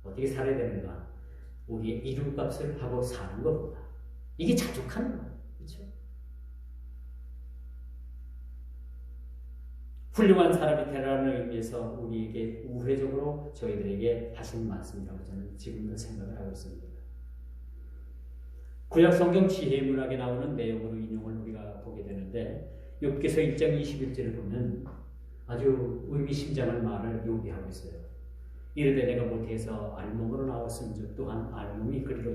어떻게 살아야 되는가? 우리의 이름값을 하고 사는 것보다 이게 자족하는 거예요. 그렇죠? 훌륭한 사람이 되라는 의미에서 우리에게 우회적으로 저희들에게 하신 말씀이라고 저는 지금도 생각을 하고 있습니다. 구약 성경 지혜문학에 나오는 내용으로 인용을 우리가 보게 되는데 욥기서 1장 21절을 보면 아주 의미심장한 말을 요기하고 있어요. 이르되 내가 모태에서 알몸으로 나왔음즉 또한 알몸이 그리로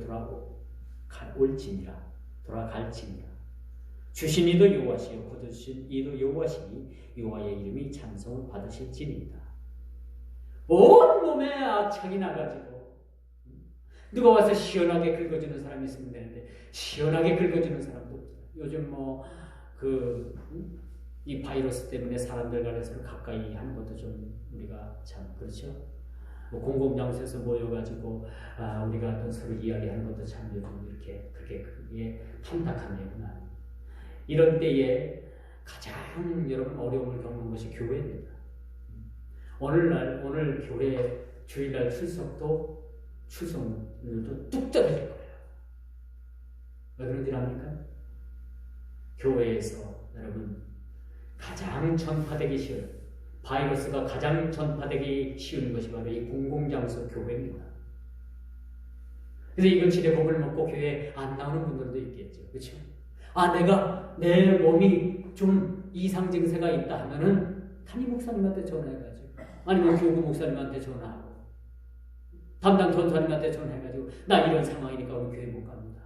돌아갈지니라. 주신 이도 여호와시요 거두신 이도 여호와시니 여호와의 이름이 찬송을 받으실지니이다. 온 몸에 악창이 나가지고 누가 와서 시원하게 긁어주는 사람이 있으면 되는데 시원하게 긁어주는 사람도 없어요. 요즘 이 바이러스 때문에 사람들 간에서 가까이 하는 것도 좀 우리가 참 그렇죠. 공공장소에서 모여가지고 우리가 어떤 서로 이야기하는 것도 참 요즘 이렇게 그게 탐탁한 예구나. 이런 때에 가장 여러분 어려움을 겪는 것이 교회입니다. 오늘 교회 주일날 출석률도 뚝 떨어질 거예요. 왜 그런 일 합니까? 교회에서 여러분 가장 전파되기 쉬운 바이러스가 가장 전파되기 쉬운 것이 바로 이 공공장소 교회입니다. 그래서 이건 지뢰복을 먹고 교회에 안 나오는 분들도 있겠죠. 그렇죠? 내가 내 몸이 좀 이상 증세가 있다 하면은 담임 목사님한테 전화해가지고 아니면 교구 목사님한테 전화하고 담당 전사님한테 전화해가지고 나 이런 상황이니까 우리 교회 못 갑니다.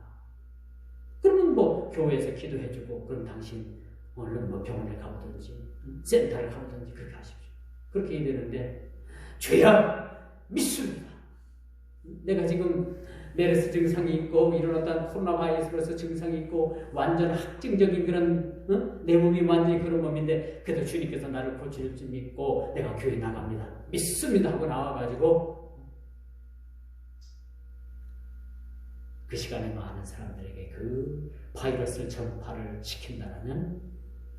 그러면 교회에서 기도해주고 그럼 당신 얼른 병원에 가보든지 센터를 가보든지 그렇게 하십시오. 그렇게 해야 되는데 죄야 믿습니다. 내가 지금 메르스 증상이 있고 이런 어떤 코로나 바이러스로서 증상이 있고 완전 확증적인 그런 내 몸이 완전히 그런 몸인데 그래도 주님께서 나를 고칠 줄 믿고 내가 교회 나갑니다. 믿습니다 하고 나와가지고 그 시간에 많은 사람들에게 그 바이러스를 전파를 시킨다면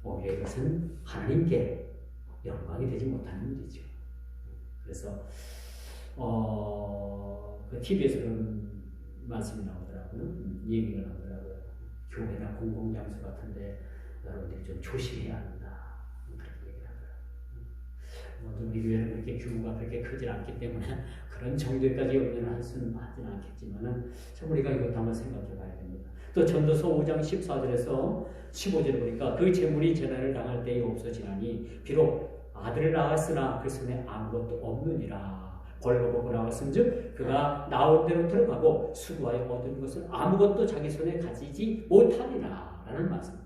오히려 이것은 하나님께 영광이 되지 못하는 일이죠. 그래서 그 TV에서 그런 말씀이 나오더라고요. 얘기가 나오더라고요. 교회나 공공장소 같은데 여러분들이 좀 조심해야 한다. 그렇게 얘기를 하더라고요. 우리 교회는 그렇게 규모가 그렇게 크지 않기 때문에 그런 정도까지 염려를 하지는 않겠지만은 참 우리가 이것도 한번 생각해 봐야 됩니다. 또 전도서 5장 14절에서 15절에 보니까 그 재물이 재난을 당할 때에 없어지나니 비록 아들을 낳았으나 그 손에 아무것도 없느니라. 벌거벗고 나왔은즉 그가 나온 대로 들어가고 수고하여 얻은 것을 아무것도 자기 손에 가지지 못하리라 라는 말씀을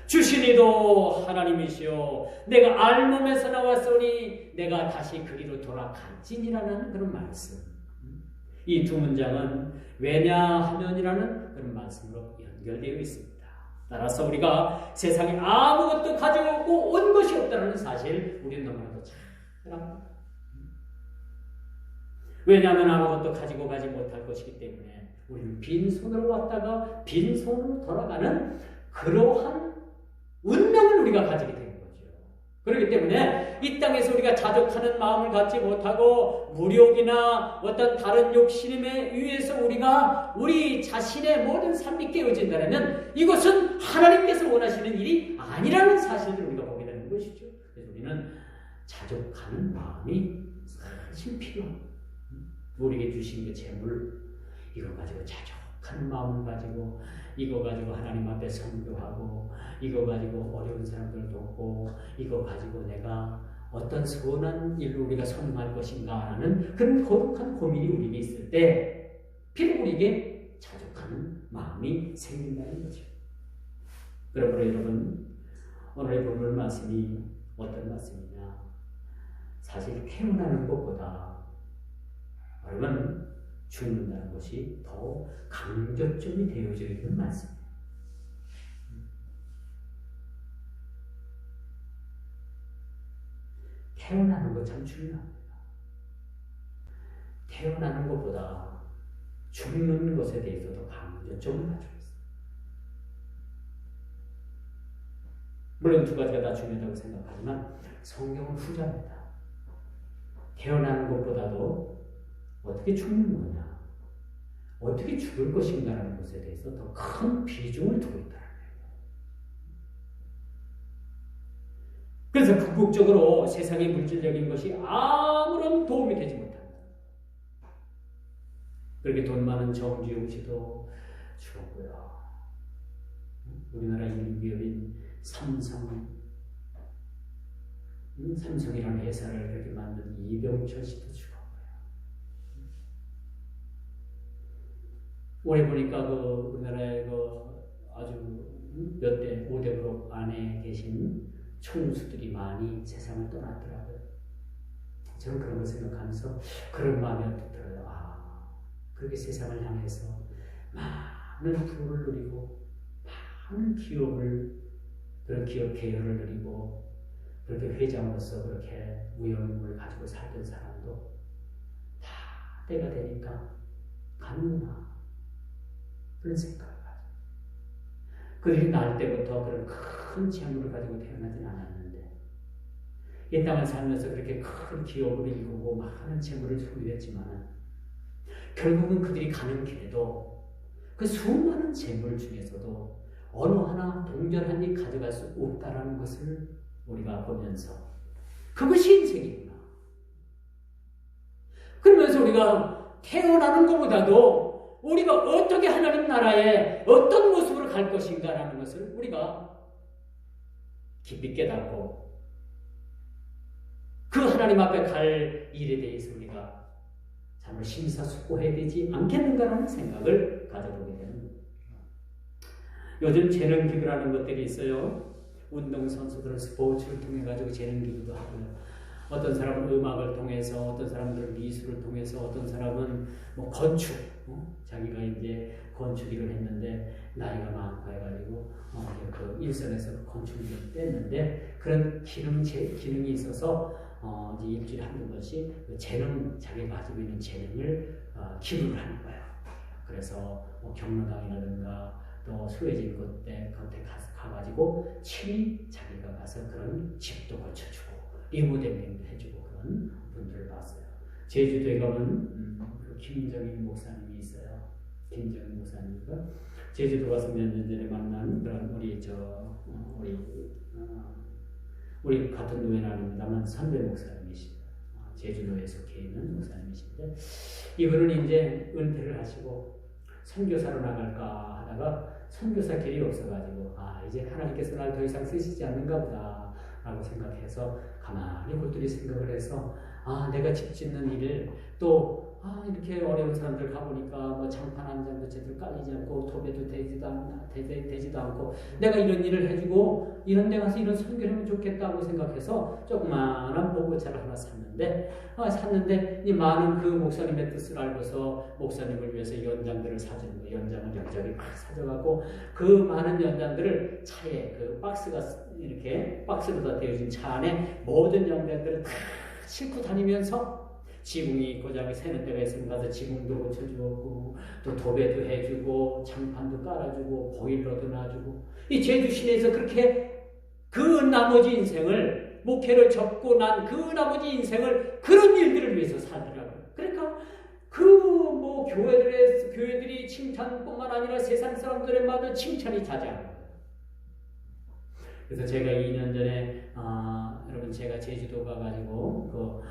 주셨습니다. 주시니도 하나님이시여 내가 알몸에서 나왔으니 내가 다시 그리로 돌아갈지니라는 그런 말씀. 이 두 문장은 왜냐하면이라는 그런 말씀으로 연결되어 있습니다. 따라서 우리가 세상에 아무것도 가져오고 온 것이 없다는 사실 우리는 너무나도 잘 압니다. 왜냐하면 아무것도 가지고 가지 못할 것이기 때문에 우리는 빈손으로 왔다가 빈손으로 돌아가는 그러한 운명을 우리가 가지게 된 거죠. 그렇기 때문에 이 땅에서 우리가 자족하는 마음을 갖지 못하고 무력이나 어떤 다른 욕심에 의해서 우리가 우리 자신의 모든 삶이 깨어진다면 이것은 하나님께서 원하시는 일이 아니라는 사실을 우리가 보게 되는 것이죠. 그래서 우리는 자족하는 마음이 사실 필요합니다. 우리에게 주신 그 재물 이거 가지고 자족하는 마음을 가지고 이거 가지고 하나님 앞에 선교하고 이거 가지고 어려운 사람들 돕고 이거 가지고 내가 어떤 선한 일로 우리가 선행할 것인가 하는 그런 거룩한 고민이 우리에게 있을 때 비록 우리에게 자족하는 마음이 생긴다는 거죠. 그러므로 여러분 오늘의 본문 말씀이 어떤 말씀이냐 사실 태어나는 것보다 여러분 죽는다는 것이 더 강조점이 되어져 있는 말씀입니다. 태어나는 것 참 중요합니다. 태어나는 것보다 죽는 것에 대해서 더 강조점을 가지고 있습니다. 물론 두 가지가 다 중요하다고 생각하지만 성경은 후자입니다. 태어나는 것보다도 어떻게 죽는 거냐, 어떻게 죽을 것인가라는 것에 대해서 더 큰 비중을 두고 있다는 거예요. 그래서 궁극적으로 세상의 물질적인 것이 아무런 도움이 되지 못한다. 그렇게 돈 많은 정주영 씨도 죽었고요. 우리나라 인기업인 삼성이라는 회사를 그렇게 만든 이병철 씨도 죽었고요. 올해 보니까 우리나라의 아주 몇 대 5대 그룹 안에 계신 총수들이 많이 세상을 떠났더라고요. 저는 그런 걸 생각하면서 그런 마음이 어떻게 들어요. 그렇게 세상을 향해서 많은 부를 누리고 많은 그런 기업 계열을 누리고 그렇게 회장으로서 그렇게 우영우를 가지고 살던 사람도 다 때가 되니까 가는구나 그런 생각을 가지고 그들이 날 때부터 그런 큰 재물을 가지고 태어나진 않았는데 이 땅을 살면서 그렇게 큰 기업을 이루고 많은 재물을 소유했지만 결국은 그들이 가는 길에도 그 수많은 재물 중에서도 어느 하나 동전 한 입 가져갈 수 없다라는 것을 우리가 보면서 그것이 인생이구나. 그러면서 우리가 태어나는 것보다도 우리가 어떻게 하나님 나라에 어떤 모습으로 갈 것인가라는 것을 우리가 깊이 깨닫고 그 하나님 앞에 갈 일에 대해서 우리가 정말 심사숙고해야 되지 않겠는가라는 생각을 가져보게 됩니다. 요즘 재능기부라는 것들이 있어요. 운동선수들은 스포츠를 통해 가지고 재능기부도 하고요. 어떤 사람은 음악을 통해서, 어떤 사람들은 미술을 통해서, 어떤 사람은 건축, 자기가 이제 건축 일을 했는데 나이가 많고 해가지고 그 일선에서 건축일을 뗐는데 그런 기능이 있어서 이제 일주일에 한두 번씩 자기가 가지고 있는 재능을 기부를 하는 거예요. 그래서 경로당이라든가 또 수혜진 겉에 가가지고 친히 자기가 가서 그런 집도 고쳐주고 리모델링도 해주고 그런 분들을 봤어요. 제주도에 가면 김정일 목사님이 있어요. 김정일 목사님과 제주도 가서 몇 년 전에 만난 그런 우리 같은 노예는 아닙니다만 선배 목사님이시죠. 제주도에 속해 있는 목사님이신데 이분은 이제 은퇴를 하시고 선교사로 나갈까 하다가 선교사 길이 없어가지고 이제 하나님께서 날 더 이상 쓰시지 않는가 보다 라고 생각해서 가만히 굴뚝이 생각을 해서 내가 집 짓는 일을 또 이렇게 어려운 사람들 가보니까 장판 한 장도 제대로 깔리지 않고 도배도 되지도 않고 내가 이런 일을 해주고 이런 데 가서 이런 선교를 하면 좋겠다고 생각해서 조그마한 보고차를 하나 샀는데 이 많은 그 목사님의 뜻을 알고서 목사님을 위해서 연장들을 사주는 거예요. 연장을 여기저기 막 사줘갖고 그 많은 연장들을 차에 그 박스가 이렇게 박스로 다 되어진 차 안에 모든 연장들을 다 싣고 다니면서 지붕이 고장이 새는 데가 있으면 가서 지붕도 고쳐주고 또 도배도 해주고 장판도 깔아주고 보일러도 놔주고 이 제주 시내에서 그렇게 그 나머지 인생을 목회를 접고 난 그 나머지 인생을 그런 일들을 위해서 살더라고요. 그러니까 교회들이 칭찬뿐만 아니라 세상 사람들의 말도 칭찬이 자자한 거예요. 그래서 제가 2년 전에 여러분 제가 제주도 가가지고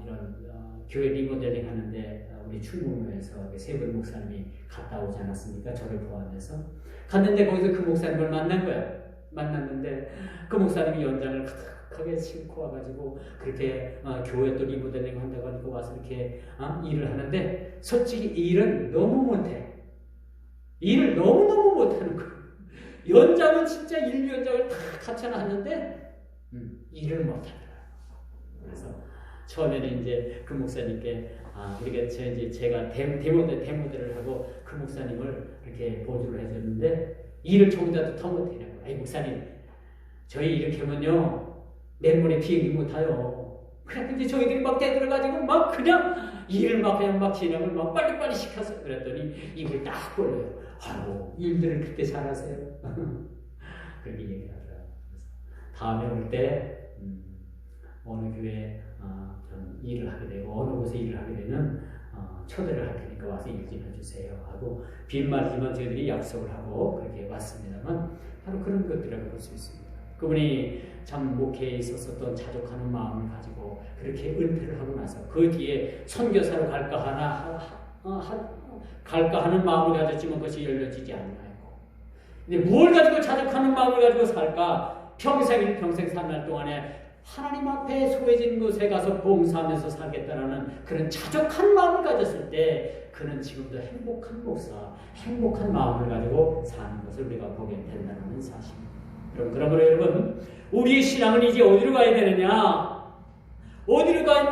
이런 교회 리모델링 하는데 우리 충북로에서 세분 목사님이 갔다 오지 않았습니까? 저를 포함해서 갔는데 거기서 그 목사님을 만난 거야. 만났는데 그 목사님이 연장을 가득하게 싣고 와가지고 그렇게 교회 또 리모델링 한다고 하니까 와서 이렇게 일을 하는데 솔직히 일은 너무 못해. 일을 너무너무 못하는 거야. 연장은 진짜 일 연장을 다 갖춰놨는데 일을 못하더라. 그래서 처음에는 이제 그 목사님께 우리가 제가 데모대를 하고 그 목사님을 이렇게 보조를 해줬는데 일을 조금이라도 더 못해냐고. 아이 목사님, 저희 이렇게 하면요 내일모레 비행기 못 타요. 그래 근데 저희들이 막 대들어가지고 막 그냥 일을 막 그냥 막 진행을 막 빨리빨리 시켜서 그랬더니 입을 딱 벌려요. 아유 일들을 그렇게 잘하세요. 그렇게 얘기하더라고요. 다음에 올 때 어느 교회에 좀 일을 하게 되고 어느 곳에 일을 하게 되면 초대를 할 테니까 와서 일 좀 해주세요 하고 빈말이지만 저희들이 약속을 하고 그렇게 왔습니다만 바로 그런 것들이라고 볼 수 있습니다. 그분이 참 목회에 있었던 자족하는 마음을 가지고 그렇게 은퇴를 하고 나서 그 뒤에 선교사로 갈까 하는 마음을 가졌지만 그것이 열려지지 않았고, 근데 무엇을 가지고 자족하는 마음을 가지고 살까? 평생 산 날 동안에 하나님 앞에 소외진 곳에 가서 봉사하면서 살겠다라는 그런 자족한 마음을 가졌을 때 그는 지금도 행복한 목사, 행복한 마음을 가지고 사는 것을 우리가 보게 된다는 사실입니다. 그러므로 여러분, 우리의 신앙은 이제 어디로 가야 되느냐? 어디로 가야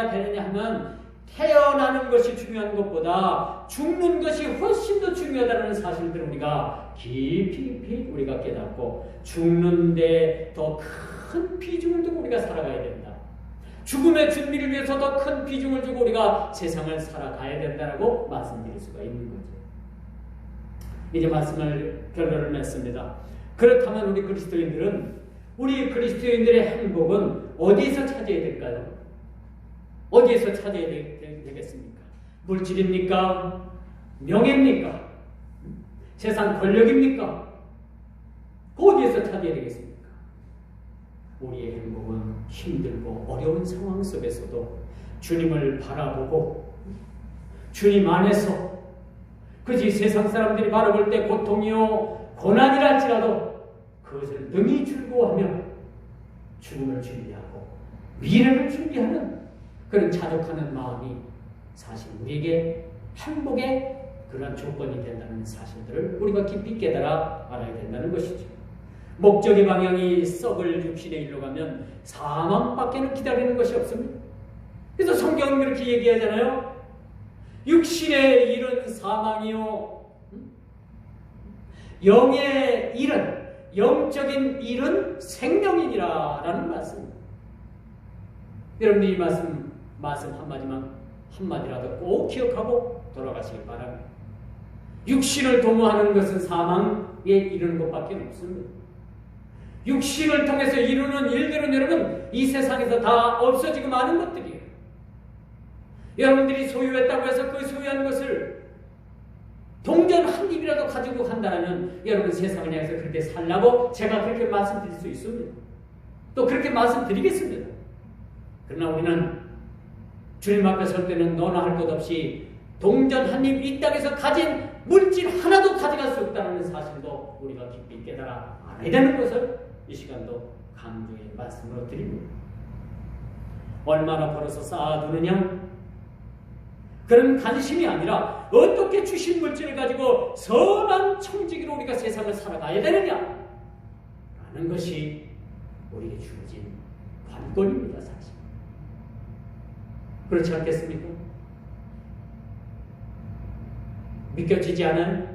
되느냐 하면 태어나는 것이 중요한 것보다 죽는 것이 훨씬 더 중요하다는 사실들을 우리가 깊이 우리가 깨닫고 죽는데 더 큰 비중을 두고 우리가 살아가야 된다. 죽음의 준비를 위해서 더 큰 비중을 두고 우리가 세상을 살아가야 된다라고 말씀드릴 수가 있는 거죠. 이제 말씀을 결론을 맺습니다. 그렇다면 우리 그리스도인들의 행복은 어디에서 찾아야 될까요? 어디에서 찾아야 되겠습니까? 물질입니까? 명예입니까? 세상 권력입니까? 어디에서 찾아야 되겠습니까? 우리의 행복은 힘들고 어려운 상황 속에서도 주님을 바라보고 주님 안에서 그것이 세상 사람들이 바라볼 때 고통이요 고난이라 할지라도 그것을 능히 즐거워하며 죽음을 준비하고 미래를 준비하는 그런 자족하는 마음이 사실 우리에게 행복의 그러한 조건이 된다는 사실들을 우리가 깊이 깨달아 알아야 된다는 것이죠. 목적의 방향이 썩을 육신의 일로 가면 사망밖에는 기다리는 것이 없습니다. 그래서 성경은 그렇게 얘기하잖아요. 육신의 일은 사망이요 영의 일은 영적인 일은 생명이니라 라는 말씀입니다. 여러분들 이 말씀 한마디라도 꼭 기억하고 돌아가시길 바랍니다. 육신을 도모하는 것은 사망에 이르는 것밖에 없습니다. 육신을 통해서 이루는 일들은 여러분 이 세상에서 다 없어지고 마는 것들이에요. 여러분들이 소유했다고 해서 그 소유한 것을 동전 한 입이라도 가지고 간다면 여러분 세상을 향해서 그렇게 살라고 제가 그렇게 말씀드릴 수 있습니다. 또 그렇게 말씀드리겠습니다. 그러나 우리는 주님 앞에 설 때는 너나 할 것 없이 동전 한 입 이 땅에서 가진 물질 하나도 가져갈 수 없다는 사실도 우리가 깊이 깨달아 알아야 되는 것을 이 시간도 강조의 말씀으로 드립니다. 얼마나 벌어서 쌓아두느냐? 그런 관심이 아니라 어떻게 주신 물질을 가지고 선한 청지기로 우리가 세상을 살아가야 되느냐? 라는 것이 우리에게 주어진 관건입니다. 사실. 그렇지 않겠습니까? 믿겨지지 않아요?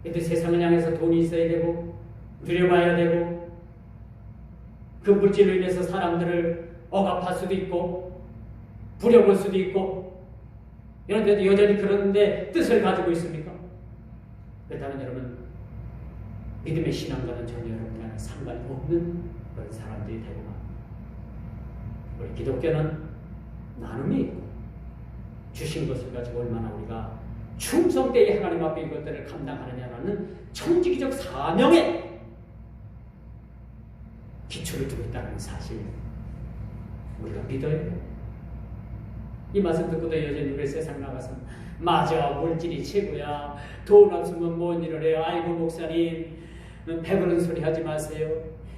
그래도 세상을 향해서 돈이 있어야 되고 누려봐야 되고 그 물질로 인해서 사람들을 억압할 수도 있고 부려볼 수도 있고 이런데도 여전히 그런데 뜻을 가지고 있습니까? 그렇다면 여러분 믿음의 신앙과는 전혀 여러분과는 상관이 없는 그런 사람들이 되고 맙니다. 우리 기독교는 나눔이 있고 주신 것을 가지고 얼마나 우리가 충성되게 하나님 앞에 이것들을 감당하느냐라는 청지기적 사명에 기초를 두고 있다는 사실 우리가 믿어야 돼요. 이 말씀 듣고도 여전히 우리 세상 나가서 맞아 물질이 최고야 돈 없으면 뭔 일을 해요. 아이고 목사님 배부른 소리 하지 마세요.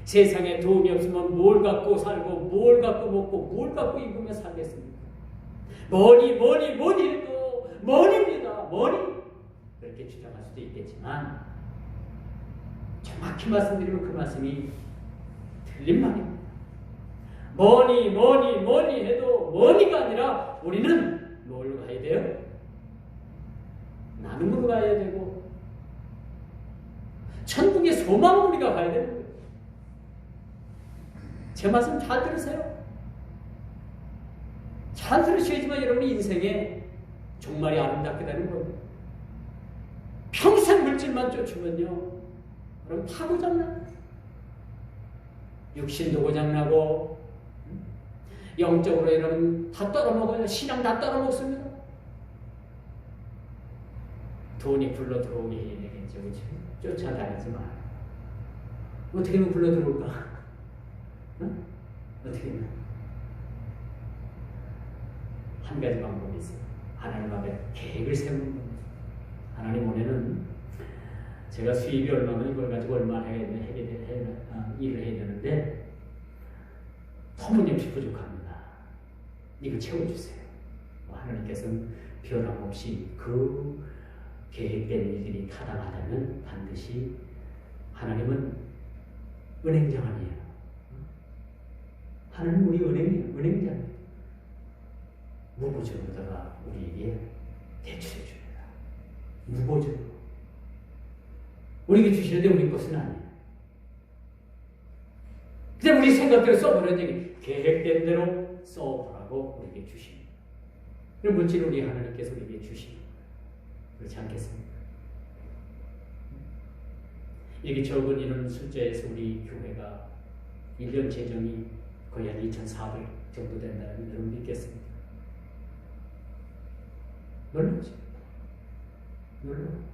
세상에 돈이 없으면 뭘 갖고 살고 뭘 갖고 먹고 뭘 갖고 입으며 살겠습니까? 머니도 머니입니다. 머니 그렇게 주장할 수도 있겠지만 정확히 말씀드리면 그 말씀이 틀린 말입니다. 뭐니 해도 뭐니가 아니라 우리는 뭘 가야 돼요? 나눔으로 가야 되고 천국의 소망을 우리가 가야 되는 거예요. 제 말씀 잘 들으세요. 잘 들으셔야지만 여러분의 인생에 정말이 아름답게 되는 거예요. 평생 물질만 쫓으면요, 여러분 다 고장나요. 육신도 고장나고 영적으로 여러분 다 떨어먹어요. 신앙 다 떨어먹습니다. 돈이 굴러 들어오게 해야 되겠죠. 그렇죠? 쫓아다니지 마. 어떻게 하면 굴러 들어올까? 응? 어떻게 하면? 한 가지 방법이 있어요. 하나님 앞에 계획을 세우는 겁니다. 하나님 원에는 제가 수입이 얼마면 이걸 가지고 얼마나 일을 해야 되는데 터무니없이 부족합니다. 이거 채워주세요. 하나님께서는 변함없이 그 계획된 일들이 타당하다면 반드시 하나님은 은행장 아니에요. 하나님 우리 은행장. 무보증으로다가 우리에게 대출해 줍니다. 무보증으로. 우리에게 주시는데 우리 것은 아니에요. 그냥 우리 생각대로 써보는 얘기, 계획된 대로 써보라고 우리에게 주십니다. 그럼 물질 우리 하나님께서 우리에게 주십니다. 그렇지 않겠습니까? 이렇게 적은 이런 숫자에서 우리 교회가 1년 재정이 거의 한 2,400 정도 된다는 여러분 믿겠습니다. 놀랍죠? 놀라워.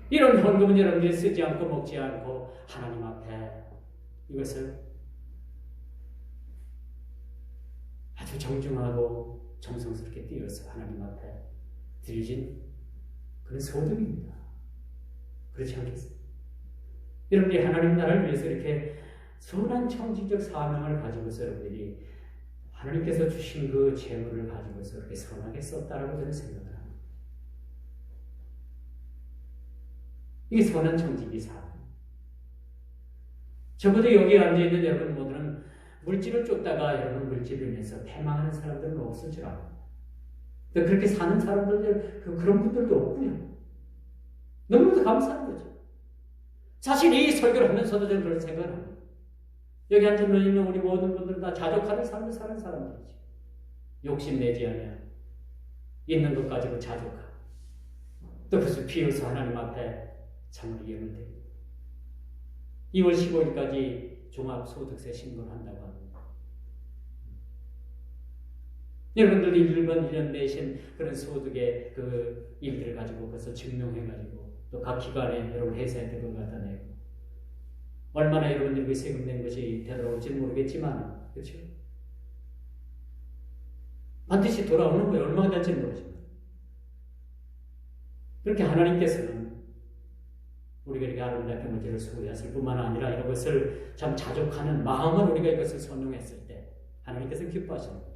이런 헌금은 여러분들이 쓰지 않고 먹지 않고 하나님 앞에 이것을 아주 정중하고 정성스럽게 띄어서 하나님 앞에 드려진 그런 소득입니다. 그렇지 않겠습니까? 여러분들이 하나님 나라를 위해서 이렇게 선한 청지적 사명을 가지고서 여러분들이 하나님께서 주신 그 재물을 가지고서 이렇게 선하게 썼다라고 저는 생각을 합니다. 이게 선한 청지기 사명. 적어도 여기 앉아있는 여러분 모두는 물질을 쫓다가 여러분 물질을 인해서 패망하는 사람들은 없을 줄 압니다. 그렇게 사는 사람들, 그런 분들도 없고요. 너무나도 감사한 거죠. 사실 이 설교를 하면서도 저는 그런 생각을 합니다. 여기 앉아있는 우리 모든 분들은 다 자족하는 삶을 사는 사람들이죠. 욕심내지 않으며 있는 것 가지고 자족하고 또 그것을 비워서 하나님 앞에 참으로 예물 드립니다. 2월 15일까지 종합소득세 신고를 한다고 합니다. 여러분들이 1년 내신 그런 소득의 그 일들을 가지고 그것을 증명해가지고 또 각 기관에 여러분 회사에 그걸 갖다 내고 얼마나 여러분들이 그 세금 낸 것이 되돌아올지는 모르겠지만, 그렇죠? 반드시 돌아오는 거예요. 얼마나 될지는 모르지만. 그렇게 하나님께서는 우리가 이렇게 아름답게 문제를 수고했을 뿐만 아니라 이것을 참 자족하는 마음을 우리가 이것을 선용했을 때 하나님께서 기뻐하시는 거예요.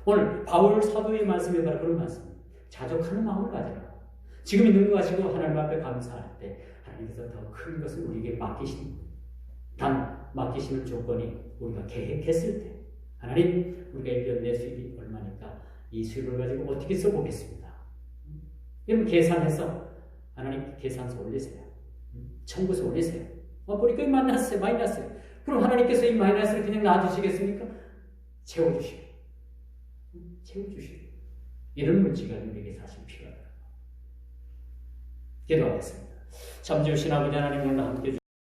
오늘 바울 사도의 말씀에 바로 그런 말씀입니다. 자족하는 마음을 가져라. 지금 있는 것 가지고 하나님 앞에 감사할 때 하나님께서 더 큰 것을 우리에게 맡기시는 거예요. 단 맡기시는 조건이 우리가 계획했을 때 하나님 우리가 1년 내 수입이 얼마니까 이 수입을 가지고 어떻게 써보겠습니다. 여러분 계산해서 하나님 계산서 올리세요. 청구서 올리세요. 보니까 마이너스예요. 마이너스예요. 그럼 하나님께서 이 마이너스를 그냥 놔주시겠습니까? 채워주시고 채워주시고 이런 물질이 우리에게 사실 필요하더라고요. 기도하겠습니다. 참 주신 아버지 하나님 오늘 함께